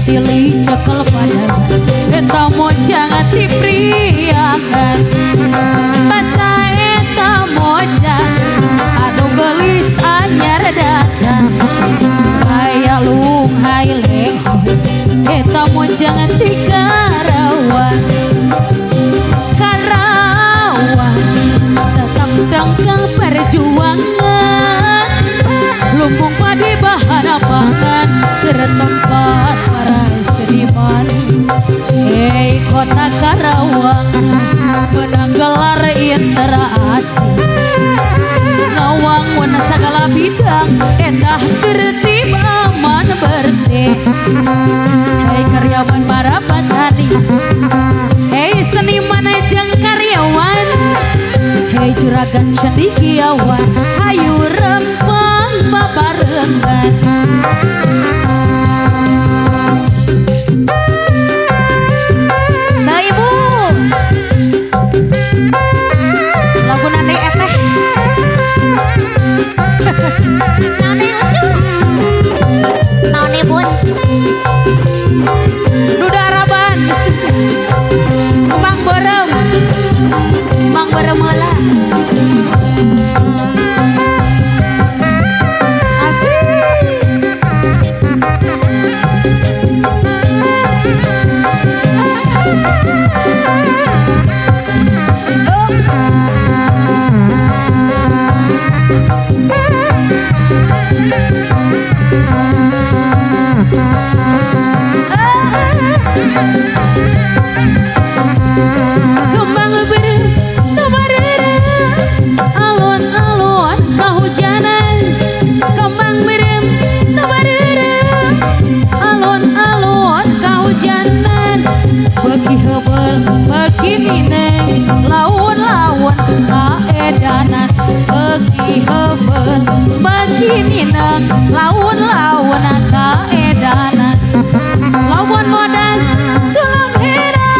silih cekel padangan eta mojang ati priangan basa eta mojang anu gelis anyar datang kaya lung hai lehoi eta mojang ati Karawang tetap tangkang perjuangan lumbung padi bahan pangan ke tempat para seniman kota Karawang menang gelar interaksi ngawang wana segala bidang endah tertib aman bersih karyawan para petani seniman ajang karyawan juragan cendekiawan hayu rempang babarengan nah ibu lagu nane eteh nane ucu nane bun duda araban Mang Berem heula lawan-lawan kaedanan bagi hebel bagi minang lawan-lawan kaedanan lawan modas sulam hera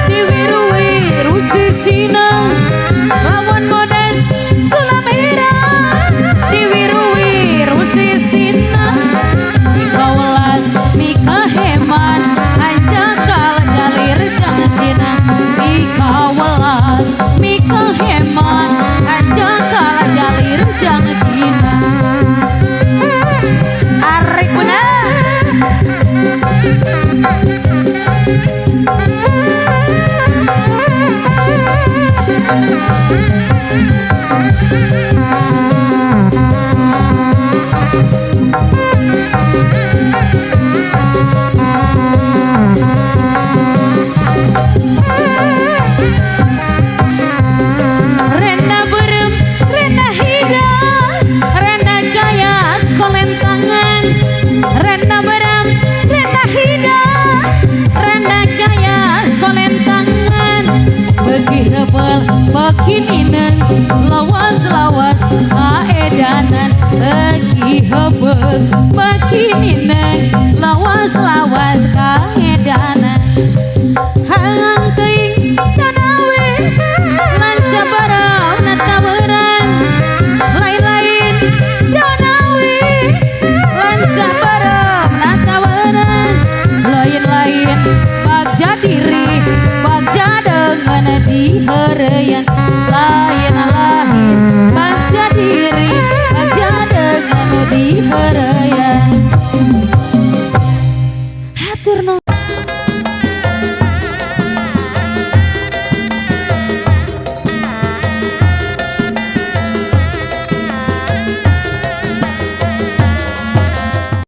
diwiru-wiru sisina lawan modas sulam hera diwiru-wiru sisina dikawelas mika heman anjakal jalir jangan cina dikawelas mika heman anjakal jalir jangan cina arek bener Bekinineng lawas-lawas kaedanan lagi hebel bekinineng lawas-lawas kaedanan hangang teuing danawe lanca barau nataberan lain-lain danawe lanca barau nataberan lain-lain bagja diri bagja dengan dihereyan